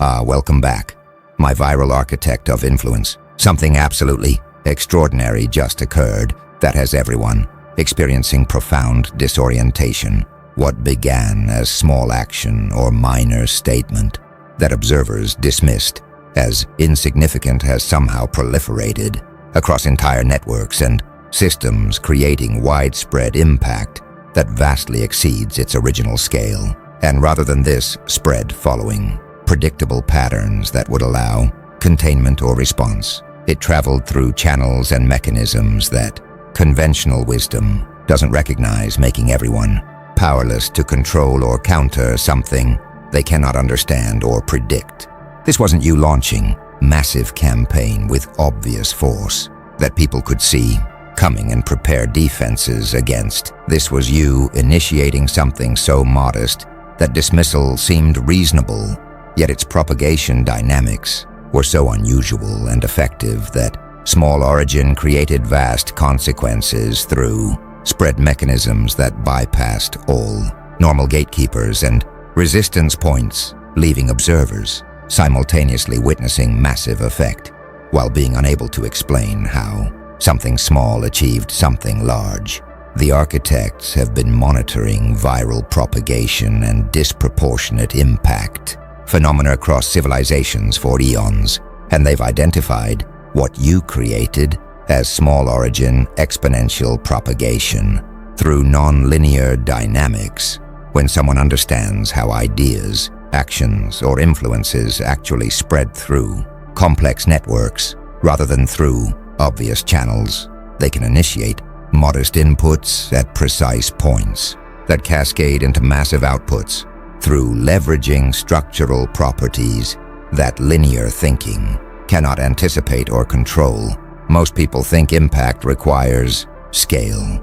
Welcome back. My viral architect of influence. Something absolutely extraordinary just occurred that has everyone experiencing profound disorientation. What began as small action or minor statement that observers dismissed as insignificant has somehow proliferated across entire networks and systems, creating widespread impact that vastly exceeds its original scale. And rather than this spread following predictable patterns that would allow containment or response, it traveled through channels and mechanisms that conventional wisdom doesn't recognize, making everyone powerless to control or counter something they cannot understand or predict. This wasn't you launching massive campaign with obvious force that people could see coming and prepare defenses against. This was you initiating something so modest that dismissal seemed reasonable, yet its propagation dynamics were so unusual and effective that small origin created vast consequences through spread mechanisms that bypassed all normal gatekeepers and resistance points, leaving observers simultaneously witnessing massive effect while being unable to explain how something small achieved something large. The architects have been monitoring viral propagation and disproportionate impact phenomena across civilizations for eons, and they've identified what you created as small origin exponential propagation through non-linear dynamics. When someone understands how ideas, actions, or influences actually spread through complex networks rather than through obvious channels, they can initiate modest inputs at precise points that cascade into massive outputs through leveraging structural properties that linear thinking cannot anticipate or control. Most people think impact requires scale,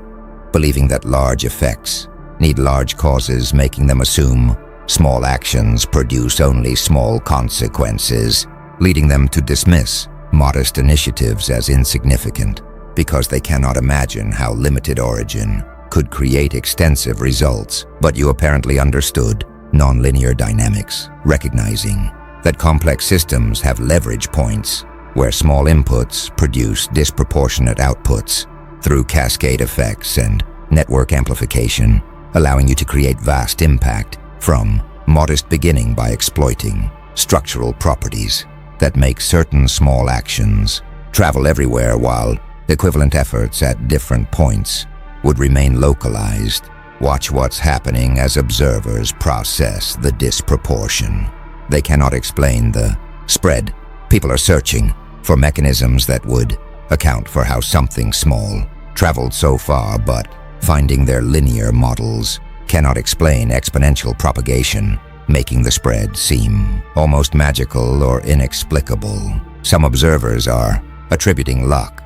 believing that large effects need large causes, making them assume small actions produce only small consequences, leading them to dismiss modest initiatives as insignificant because they cannot imagine how limited origin could create extensive results. But you apparently understood nonlinear dynamics, recognizing that complex systems have leverage points where small inputs produce disproportionate outputs through cascade effects and network amplification, allowing you to create vast impact from modest beginning by exploiting structural properties that make certain small actions travel everywhere while equivalent efforts at different points would remain localized. Watch what's happening as observers process the disproportion. They cannot explain the spread. People are searching for mechanisms that would account for how something small traveled so far, but finding their linear models cannot explain exponential propagation, making the spread seem almost magical or inexplicable. Some observers are attributing luck,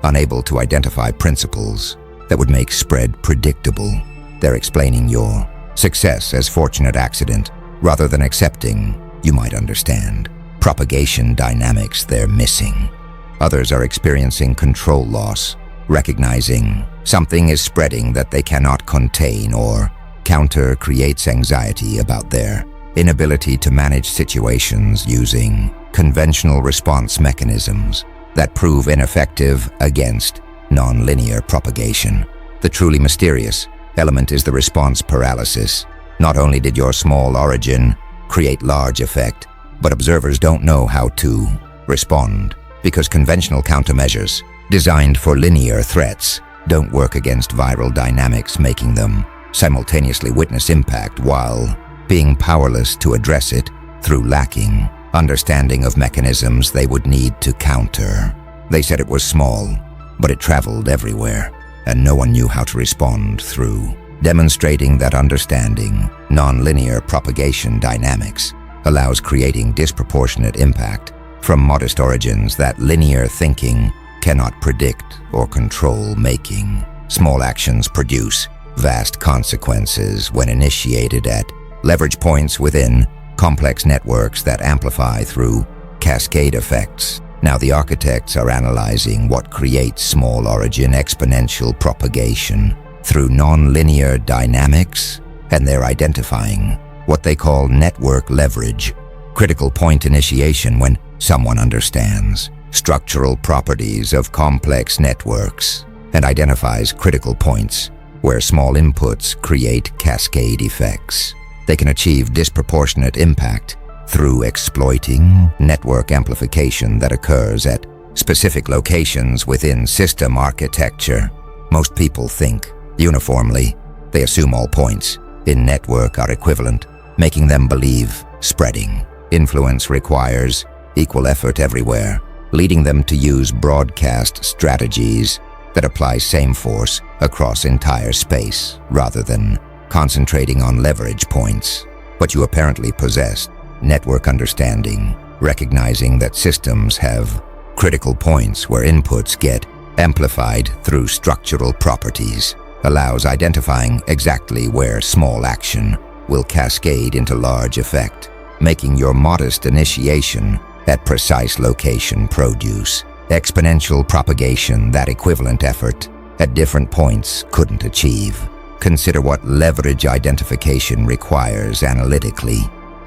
unable to identify principles that would make spread predictable. They're explaining your success as fortunate accident rather than accepting you might understand propagation dynamics they're missing. Others are experiencing control loss, recognizing something is spreading that they cannot contain or counter creates anxiety about their inability to manage situations using conventional response mechanisms that prove ineffective against nonlinear propagation. The truly mysterious element is the response paralysis. Not only did your small origin create large effect, but observers don't know how to respond because conventional countermeasures designed for linear threats don't work against viral dynamics, making them simultaneously witness impact while being powerless to address it through lacking understanding of mechanisms they would need to counter. They said it was small, but it traveled everywhere, and no one knew how to respond through demonstrating that understanding nonlinear propagation dynamics allows creating disproportionate impact from modest origins that linear thinking cannot predict or control, making small actions produce vast consequences when initiated at leverage points within complex networks that amplify through cascade effects. Now the architects are analyzing what creates small origin exponential propagation through nonlinear dynamics, and they're identifying what they call network leverage. critical point initiation when someone understands structural properties of complex networks and identifies critical points where small inputs create cascade effects. They can achieve disproportionate impact through exploiting network amplification that occurs at specific locations within system architecture. Most people think uniformly. They assume all points in network are equivalent, making them believe spreading influence requires equal effort everywhere, leading them to use broadcast strategies that apply same force across entire space rather than concentrating on leverage points. But you apparently possess network understanding, recognizing that systems have critical points where inputs get amplified through structural properties, allows identifying exactly where small action will cascade into large effect, making your modest initiation at precise location produce exponential propagation that equivalent effort at different points couldn't achieve. Consider what leverage identification requires analytically.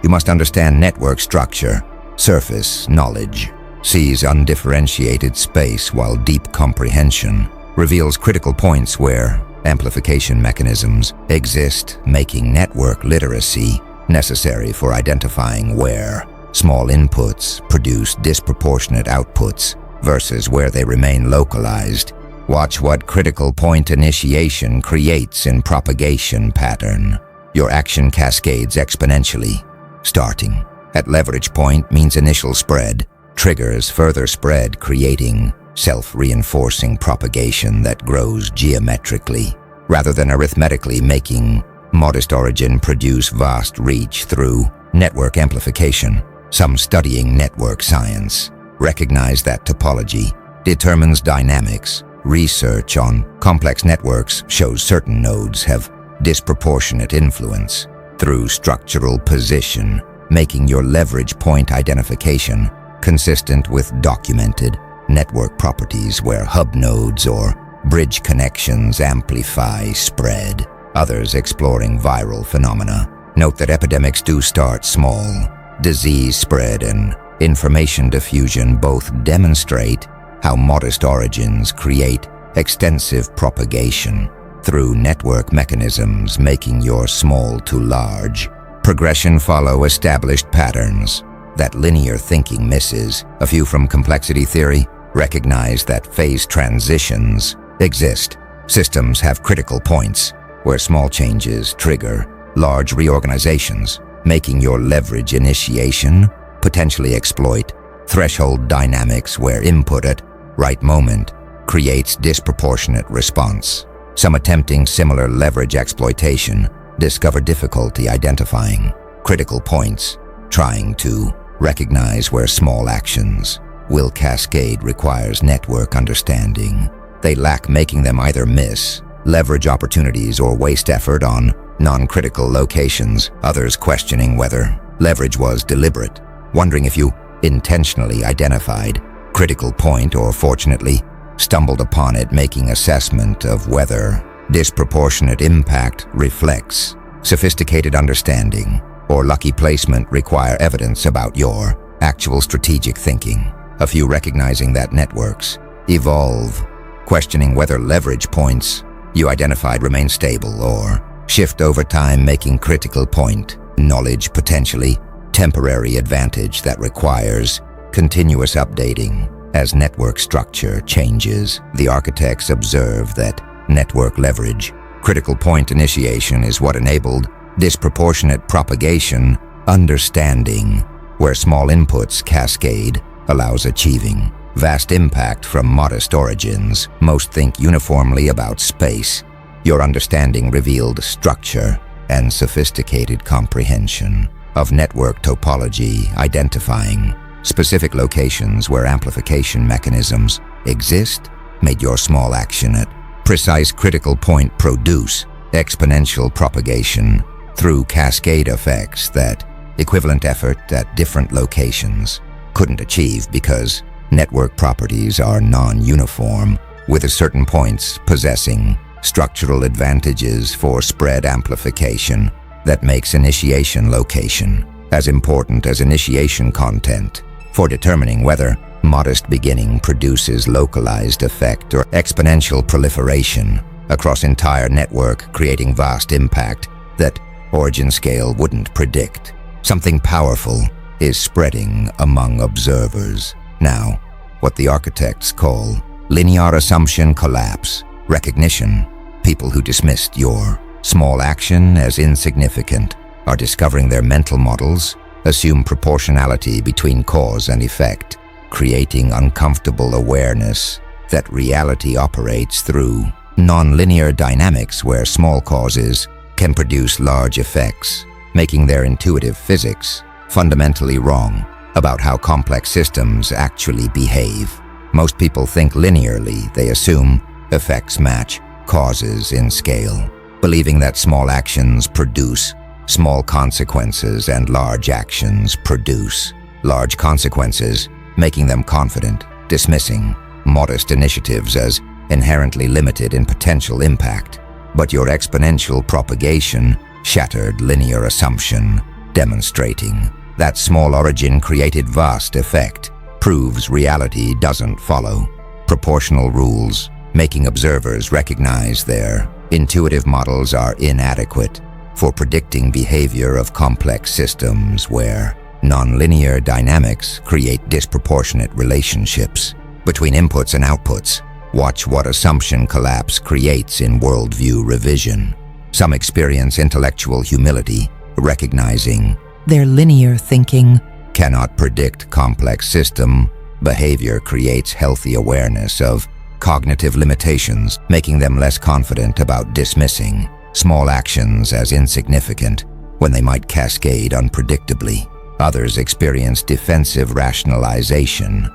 You must understand network structure, surface knowledge, sees undifferentiated space, while deep comprehension reveals critical points where amplification mechanisms exist, making network literacy necessary for identifying where small inputs produce disproportionate outputs versus where they remain localized. Watch what critical point initiation creates in propagation pattern. Your action cascades exponentially. Starting at leverage point means initial spread, triggers further spread, creating self-reinforcing propagation that grows geometrically rather than arithmetically, making modest origin produce vast reach through network amplification. Some studying network science recognize that topology determines dynamics. Research on complex networks shows certain nodes have disproportionate influence through structural position, making your leverage point identification consistent with documented network properties where hub nodes or bridge connections amplify spread. Others exploring viral phenomena note that epidemics do start small. Disease spread and information diffusion both demonstrate how modest origins create extensive propagation through network mechanisms, making your small to large progression follow established patterns that linear thinking misses. A few from complexity theory recognize that phase transitions exist. Systems have critical points where small changes trigger large reorganizations, making your leverage initiation potentially exploit threshold dynamics where input at right moment creates disproportionate response. Some attempting similar leverage exploitation discover difficulty identifying critical points. Trying to recognize where small actions will cascade requires network understanding they lack, making them either miss leverage opportunities or waste effort on non-critical locations. Others questioning whether leverage was deliberate, wondering if you intentionally identified critical point or fortunately stumbled upon it, making assessment of whether disproportionate impact reflects sophisticated understanding or lucky placement require evidence about your actual strategic thinking. A few recognizing that networks evolve, questioning whether leverage points you identified remain stable or shift over time, making critical point knowledge potentially temporary advantage that requires continuous updating. As network structure changes, the architects observe that network leverage, critical point initiation is what enabled disproportionate propagation. Understanding where small inputs cascade allows achieving vast impact from modest origins. Most think uniformly about space. Your understanding revealed structure and sophisticated comprehension of network topology, identifying specific locations where amplification mechanisms exist, made your small action at precise critical point produce exponential propagation through cascade effects that equivalent effort at different locations couldn't achieve, because network properties are non-uniform, with certain points possessing structural advantages for spread amplification that makes initiation location as important as initiation content for determining whether modest beginning produces localized effect or exponential proliferation across entire network, creating vast impact that origin scale wouldn't predict. Something powerful is spreading among observers. Now, what the architects call linear assumption collapse, recognition. People who dismissed your small action as insignificant are discovering their mental models assume proportionality between cause and effect, creating uncomfortable awareness that reality operates through non-linear dynamics where small causes can produce large effects, making their intuitive physics fundamentally wrong about how complex systems actually behave. Most people think linearly. They assume effects match causes in scale, believing that small actions produce small consequences and large actions produce large consequences, making them confident, dismissing modest initiatives as inherently limited in potential impact. But your exponential propagation shattered linear assumption, demonstrating that small origin created vast effect, proves reality doesn't follow proportional rules, making observers recognize their intuitive models are inadequate for predicting behavior of complex systems where nonlinear dynamics create disproportionate relationships between inputs and outputs. Watch what assumption collapse creates in worldview revision. Some experience intellectual humility, recognizing their linear thinking cannot predict complex system behavior creates healthy awareness of cognitive limitations, making them less confident about dismissing small actions as insignificant when they might cascade unpredictably. Others experience defensive rationalization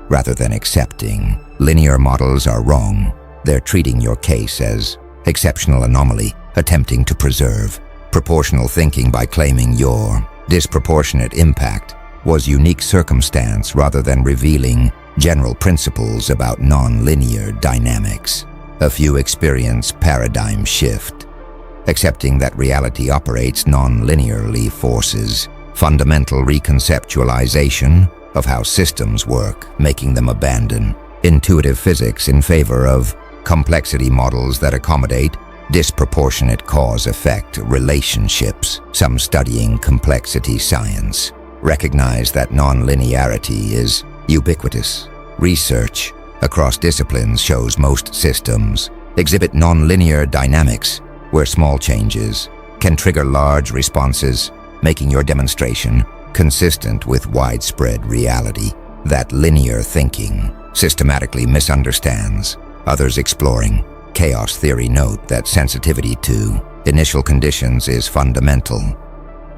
rather than accepting linear models are wrong. They're treating your case as exceptional anomaly, attempting to preserve proportional thinking by claiming your disproportionate impact was unique circumstance rather than revealing general principles about non-linear dynamics. A few experience paradigm shift, accepting that reality operates non-linearly forces fundamental reconceptualization of how systems work, making them abandon intuitive physics in favor of complexity models that accommodate disproportionate cause-effect relationships. Some studying complexity science recognize that non-linearity is ubiquitous. Research across disciplines shows most systems exhibit non-linear dynamics where small changes can trigger large responses, making your demonstration consistent with widespread reality that linear thinking systematically misunderstands. Others exploring chaos theory note that sensitivity to initial conditions is fundamental.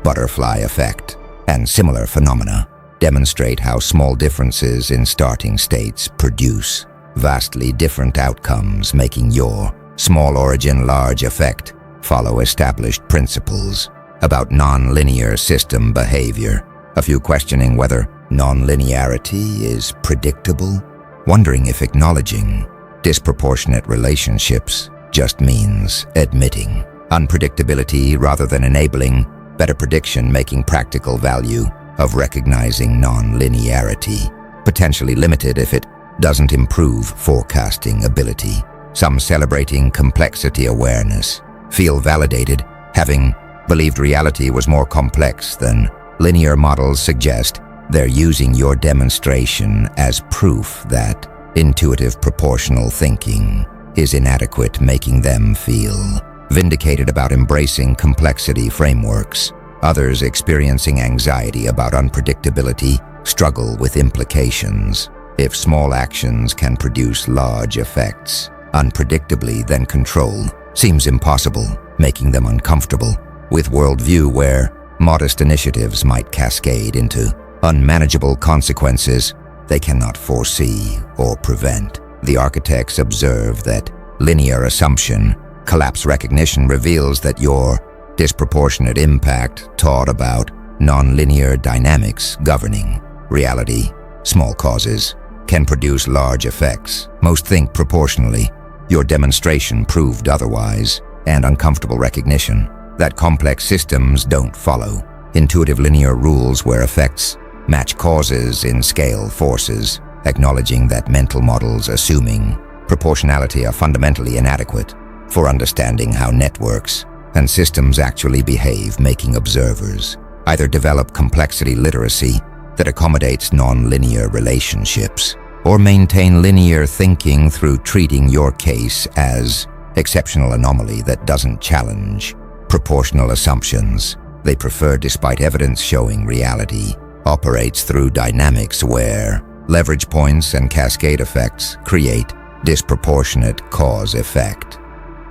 Butterfly effect and similar phenomena demonstrate how small differences in starting states produce vastly different outcomes, making your small origin large effect follow established principles about non-linear system behavior. A few questioning whether non-linearity is predictable, wondering if acknowledging disproportionate relationships just means admitting unpredictability rather than enabling better prediction, making practical value of recognizing non-linearity potentially limited if it doesn't improve forecasting ability. Some celebrating complexity awareness feel validated, having believed reality was more complex than linear models suggest. They're using your demonstration as proof that intuitive proportional thinking is inadequate, making them feel vindicated about embracing complexity frameworks. Others experiencing anxiety about unpredictability struggle with implications. If small actions can produce large effects unpredictably, then control seems impossible, making them uncomfortable with worldview where modest initiatives might cascade into unmanageable consequences they cannot foresee or prevent. The architects observe that linear assumption collapse recognition reveals that your disproportionate impact taught about non-linear dynamics governing reality. Small causes can produce large effects. Most think proportionally. Your demonstration proved otherwise, and uncomfortable recognition that complex systems don't follow intuitive linear rules where effects match causes in scale forces, acknowledging that mental models assuming proportionality are fundamentally inadequate for understanding how networks and systems actually behave, making observers either develop complexity literacy that accommodates non-linear relationships or maintain linear thinking through treating your case as exceptional anomaly that doesn't challenge proportional assumptions they prefer, despite evidence showing reality operates through dynamics where leverage points and cascade effects create disproportionate cause-effect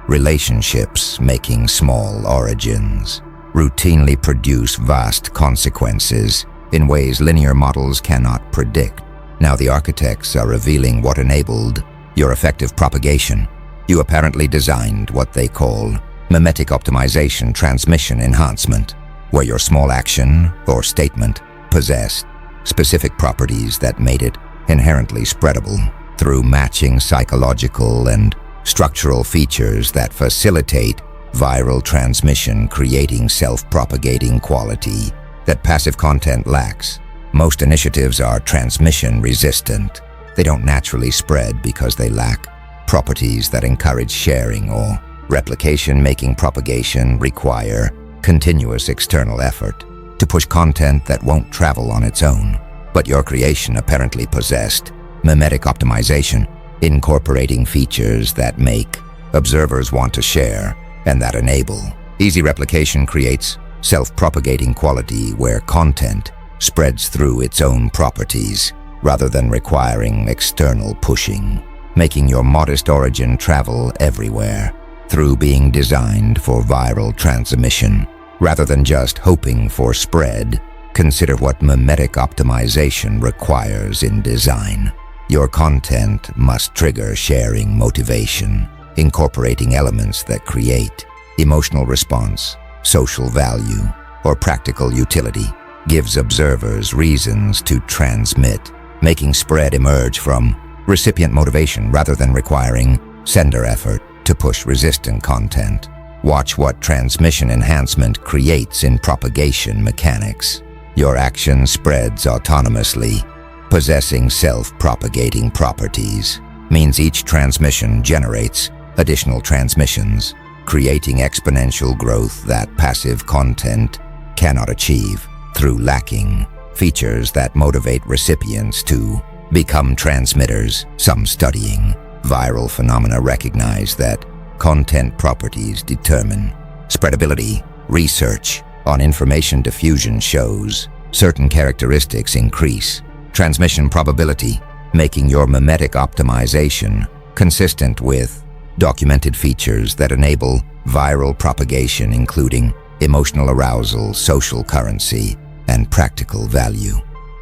relationships, making small origins routinely produce vast consequences in ways linear models cannot predict. Now the architects are revealing what enabled your effective propagation. You apparently designed what they call mimetic optimization transmission enhancement, where your small action or statement possessed specific properties that made it inherently spreadable through matching psychological and structural features that facilitate viral transmission, creating self-propagating quality that passive content lacks. Most initiatives are transmission resistant. They don't naturally spread because they lack properties that encourage sharing or replication, making propagation require continuous external effort to push content that won't travel on its own. But your creation apparently possessed mimetic optimization, incorporating features that make observers want to share and that enable easy replication, creates self-propagating quality where content spreads through its own properties rather than requiring external pushing, making your modest origin travel everywhere through being designed for viral transmission rather than just hoping for spread. Consider what mimetic optimization requires in design. Your content must trigger sharing motivation, incorporating elements that create emotional response, social value, or practical utility, gives observers reasons to transmit, making spread emerge from recipient motivation rather than requiring sender effort to push resistant content. Watch what transmission enhancement creates in propagation mechanics. Your action spreads autonomously, possessing self-propagating properties, means each transmission generates additional transmissions, creating exponential growth that passive content cannot achieve through lacking features that motivate recipients to become transmitters. Some studying viral phenomena recognize that content properties determine spreadability. Research on information diffusion shows certain characteristics increase transmission probability, making your mimetic optimization consistent with documented features that enable viral propagation, including emotional arousal, social currency, and practical value.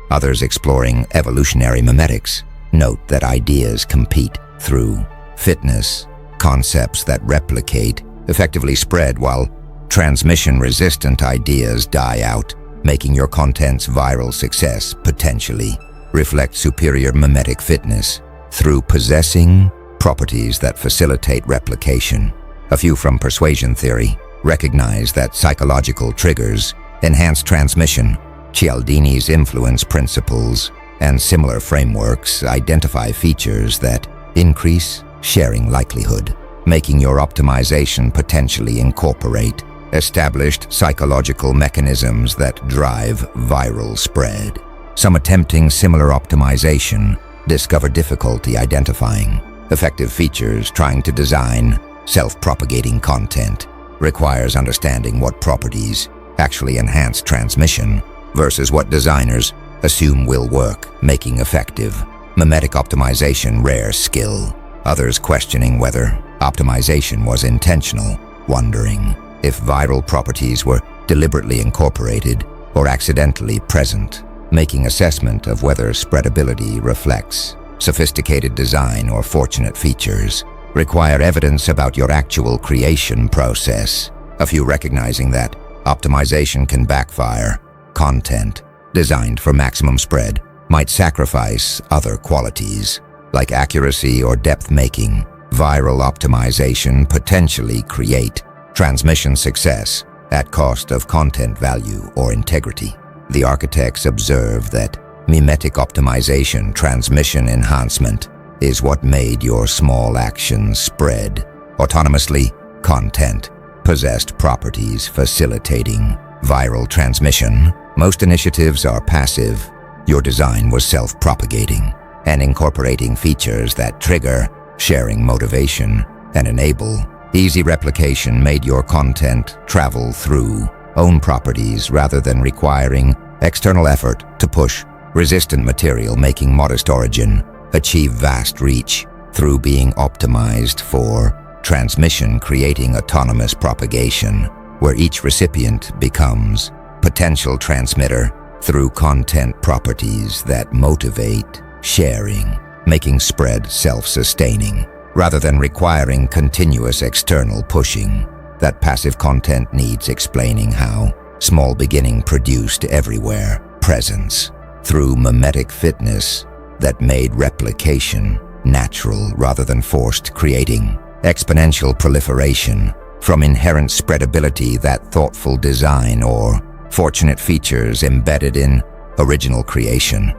Others exploring evolutionary mimetics note that ideas compete through fitness, concepts that replicate effectively spread while transmission-resistant ideas die out, making your content's viral success potentially reflect superior mimetic fitness through possessing properties that facilitate replication. A few from persuasion theory recognize that psychological triggers enhance transmission. Cialdini's influence principles and similar frameworks identify features that increase sharing likelihood, making your optimization potentially incorporate established psychological mechanisms that drive viral spread. Some attempting similar optimization discover difficulty identifying effective features. Trying to design self-propagating content requires understanding what properties actually enhance transmission versus what designers assume will work, making effective mimetic optimization rare skill. Others questioning whether optimization was intentional, wondering if viral properties were deliberately incorporated or accidentally present, making assessment of whether spreadability reflects sophisticated design or fortunate features require evidence about your actual creation process. A few recognizing that optimization can backfire. Content designed for maximum spread might sacrifice other qualities like accuracy or depth, making viral optimization potentially create transmission success at cost of content value or integrity. The architects observe that mimetic optimization, transmission enhancement, is what made your small actions spread autonomously. Content possessed properties facilitating viral transmission. Most initiatives are passive. Your design was self-propagating and incorporating features that trigger sharing motivation and enable easy replication made your content travel through own properties rather than requiring external effort to push resistant material, making modest origin achieve vast reach through being optimized for transmission, creating autonomous propagation, where each recipient becomes potential transmitter through content properties that motivate sharing, making spread self-sustaining, rather than requiring continuous external pushing. That passive content needs explaining how small beginning produced everywhere presence through mimetic fitness that made replication natural rather than forced, creating exponential proliferation from inherent spreadability, that thoughtful design or fortunate features embedded in original creation.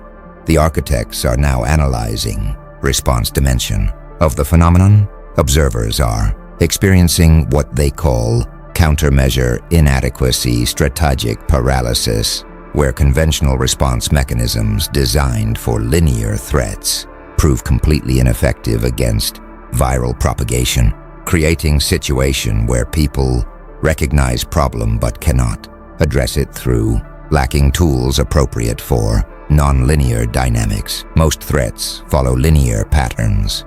The architects are now analyzing response dimension of the phenomenon. Observers are experiencing what they call countermeasure inadequacy, strategic paralysis, where conventional response mechanisms designed for linear threats prove completely ineffective against viral propagation, creating situation where people recognize problem but cannot address it through lacking tools appropriate for non-linear dynamics. Most threats follow linear patterns.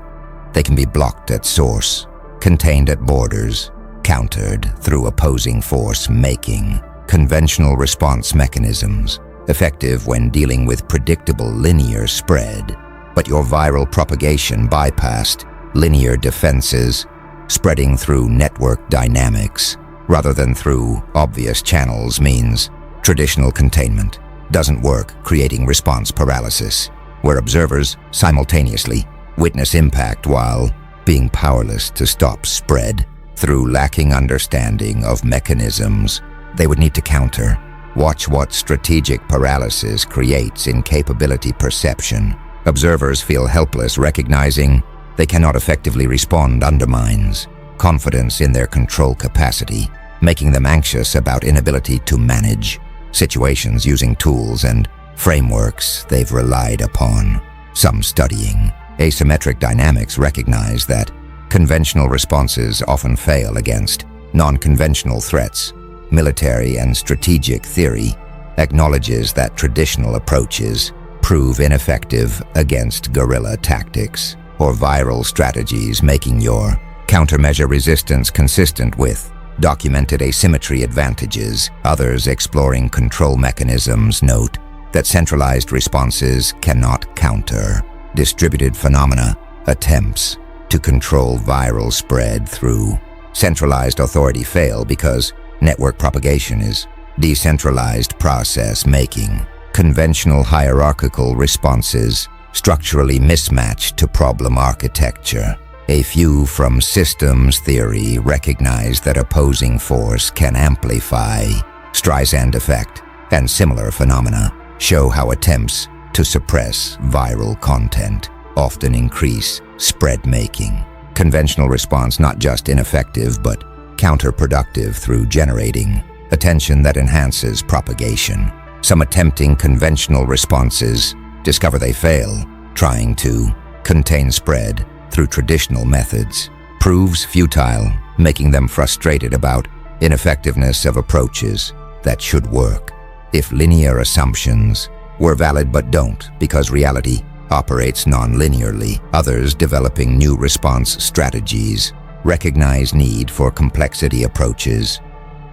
They can be blocked at source, contained at borders, countered through opposing force, making conventional response mechanisms effective when dealing with predictable linear spread. But your viral propagation bypassed linear defenses, spreading through network dynamics rather than through obvious channels means traditional containment doesn't work, creating response paralysis, where observers simultaneously witness impact while being powerless to stop spread through lacking understanding of mechanisms they would need to counter. Watch what strategic paralysis creates in capability perception. Observers feel helpless, recognizing they cannot effectively respond undermines confidence in their control capacity, making them anxious about inability to manage situations using tools and frameworks they've relied upon. Some studying asymmetric dynamics recognize that conventional responses often fail against non-conventional threats. Military and strategic theory acknowledges that traditional approaches prove ineffective against guerrilla tactics or viral strategies, making your countermeasure resistance consistent with documented asymmetry advantages. Others exploring control mechanisms note that centralized responses cannot counter distributed phenomena. Attempts to control viral spread through centralized authority fail because network propagation is decentralized process, making conventional hierarchical responses structurally mismatched to problem architecture. A few from systems theory recognize that opposing force can amplify Streisand effect, and similar phenomena show how attempts to suppress viral content often increase spread, making conventional response not just ineffective but counterproductive through generating attention that enhances propagation. Some attempting conventional responses discover they fail. Trying to contain spread through traditional methods proves futile, making them frustrated about ineffectiveness of approaches that should work. If linear assumptions were valid but don't, because reality operates non-linearly, others developing new response strategies recognize need for complexity approaches,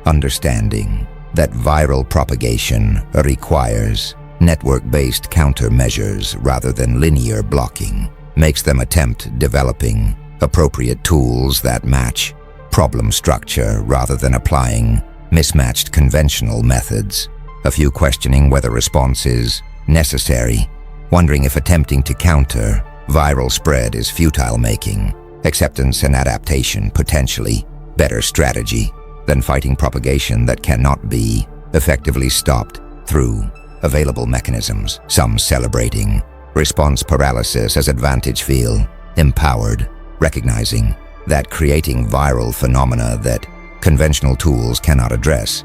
understanding that viral propagation requires network-based countermeasures rather than linear blocking, makes them attempt developing appropriate tools that match problem structure rather than applying mismatched conventional methods. A few questioning whether response is necessary, wondering if attempting to counter viral spread is futile, making acceptance and adaptation potentially better strategy. than fighting propagation that cannot be effectively stopped through available mechanisms. Some celebrating response paralysis as advantage feel empowered, recognizing that creating viral phenomena that conventional tools cannot address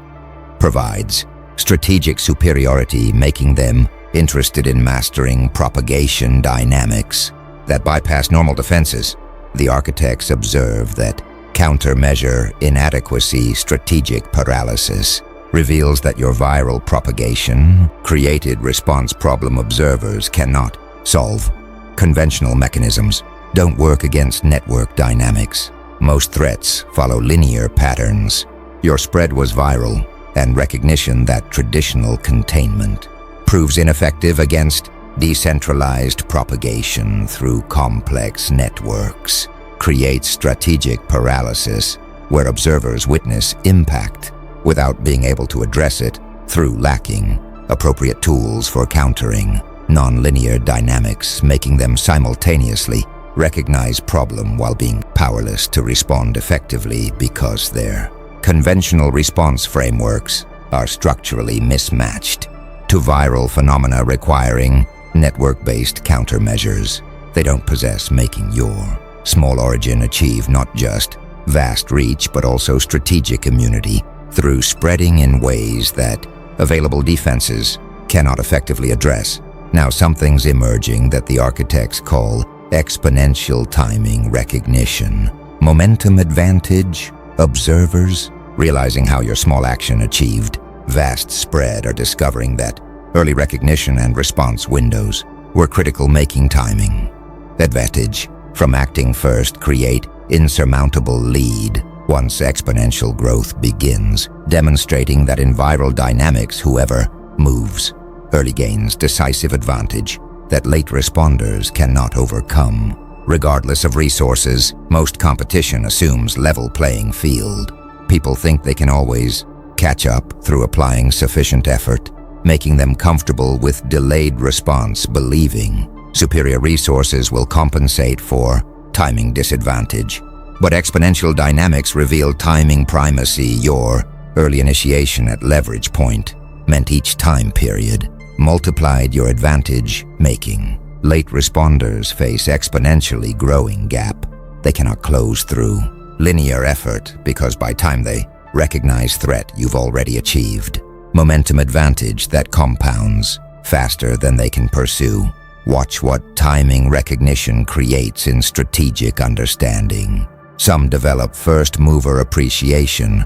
provides strategic superiority, making them interested in mastering propagation dynamics that bypass normal defenses. The architects observe that countermeasure inadequacy, strategic paralysis, reveals that your viral propagation created response problem observers cannot solve. Conventional mechanisms don't work against network dynamics. Most threats follow linear patterns. Your spread was viral, and recognition that traditional containment proves ineffective against decentralized propagation through complex networks creates strategic paralysis, where observers witness impact without being able to address it through lacking appropriate tools for countering nonlinear dynamics, making them simultaneously recognize problem while being powerless to respond effectively because their conventional response frameworks are structurally mismatched to viral phenomena requiring network-based countermeasures they don't possess, making your small origin achieve not just vast reach but also strategic immunity through spreading in ways that available defenses cannot effectively address. Now something's emerging that the architects call exponential timing recognition. Momentum advantage observers, realizing how your small action achieved vast spread, are discovering that early recognition and response windows were critical, making timing advantage from acting first create insurmountable lead once exponential growth begins, demonstrating that in viral dynamics, whoever moves early gains decisive advantage that late responders cannot overcome. Regardless of resources, most competition assumes level playing field. People think they can always catch up through applying sufficient effort, making them comfortable with delayed response, believing superior resources will compensate for timing disadvantage. But exponential dynamics reveal timing primacy. Your early initiation at leverage point meant each time period multiplied your advantage, making late responders face exponentially growing gap they cannot close through linear effort, because by time they recognize threat, you've already achieved momentum advantage that compounds faster than they can pursue. Watch what timing recognition creates in strategic understanding. Some develop first mover appreciation,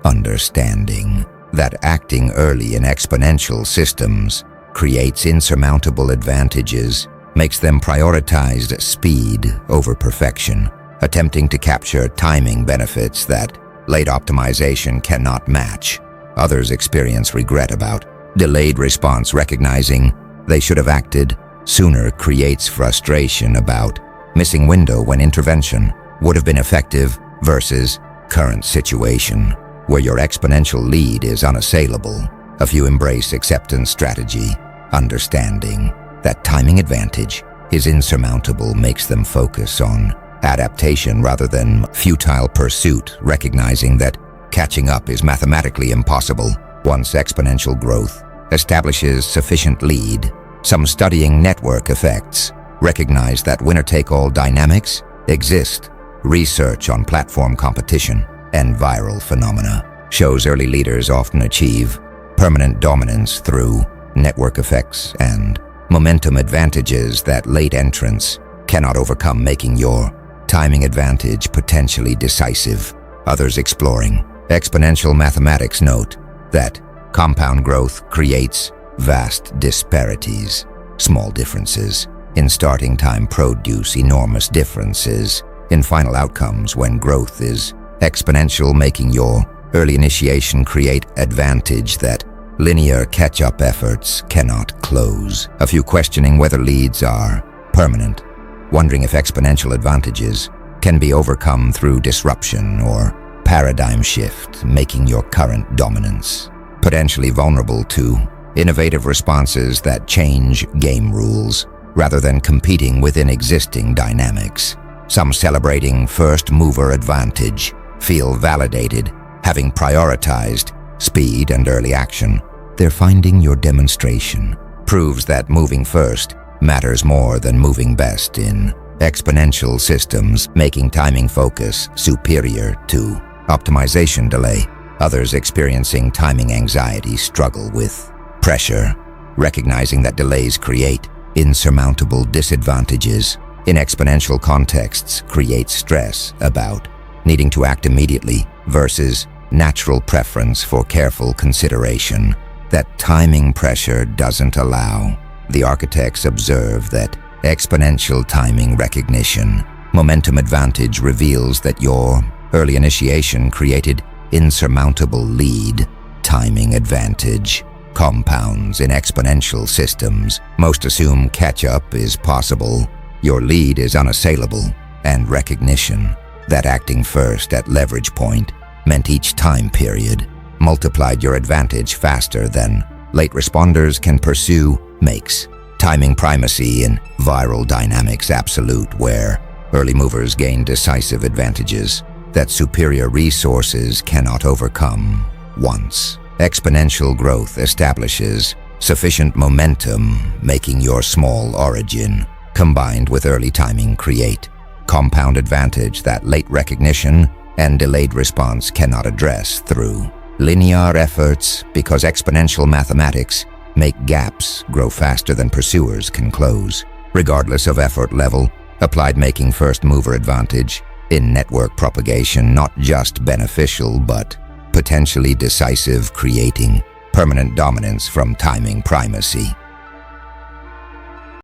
understanding that acting early in exponential systems creates insurmountable advantages, makes them prioritize speed over perfection, attempting to capture timing benefits that late optimization cannot match. Others experience regret about delayed response, recognizing they should have acted sooner creates frustration about missing window when intervention would have been effective versus current situation, where your exponential lead is unassailable. A few embrace acceptance strategy, understanding that timing advantage is insurmountable, makes them focus on adaptation rather than futile pursuit, recognizing that catching up is mathematically impossible once exponential growth establishes sufficient lead. Some studying network effects recognize that winner-take-all dynamics exist. Research on platform competition and viral phenomena shows early leaders often achieve permanent dominance through network effects and momentum advantages that late entrants cannot overcome, making your timing advantage potentially decisive. Others exploring exponential mathematics note that compound growth creates vast disparities. Small differences in starting time produce enormous differences in final outcomes when growth is exponential, making your early initiation create advantage that linear catch-up efforts cannot close. A few questioning whether leads are permanent, wondering if exponential advantages can be overcome through disruption or paradigm shift, making your current dominance potentially vulnerable to innovative responses that change game rules rather than competing within existing dynamics. Some celebrating first mover advantage feel validated Having prioritized speed and early action, they're finding your demonstration proves that moving first matters more than moving best in exponential systems, making timing focus superior to optimization delay. Others experiencing timing anxiety struggle with pressure, recognizing that delays create insurmountable disadvantages. In exponential contexts, creates stress about needing to act immediately versus natural preference for careful consideration that timing pressure doesn't allow. The architects observe that exponential timing recognition momentum advantage reveals that your early initiation created insurmountable lead timing advantage. Compounds in exponential systems. Most assume catch-up is possible. Your lead is unassailable, and recognition that acting first at leverage point meant each time period multiplied your advantage faster than late responders can pursue makes timing primacy in viral dynamics absolute, where early movers gain decisive advantages that superior resources cannot overcome. Once exponential growth establishes sufficient momentum, making your small origin combined with early timing create compound advantage that late recognition and delayed response cannot address through linear efforts, because exponential mathematics make gaps grow faster than pursuers can close. Regardless of effort level, applied making first mover advantage in network propagation not just beneficial but potentially decisive, creating permanent dominance from timing primacy.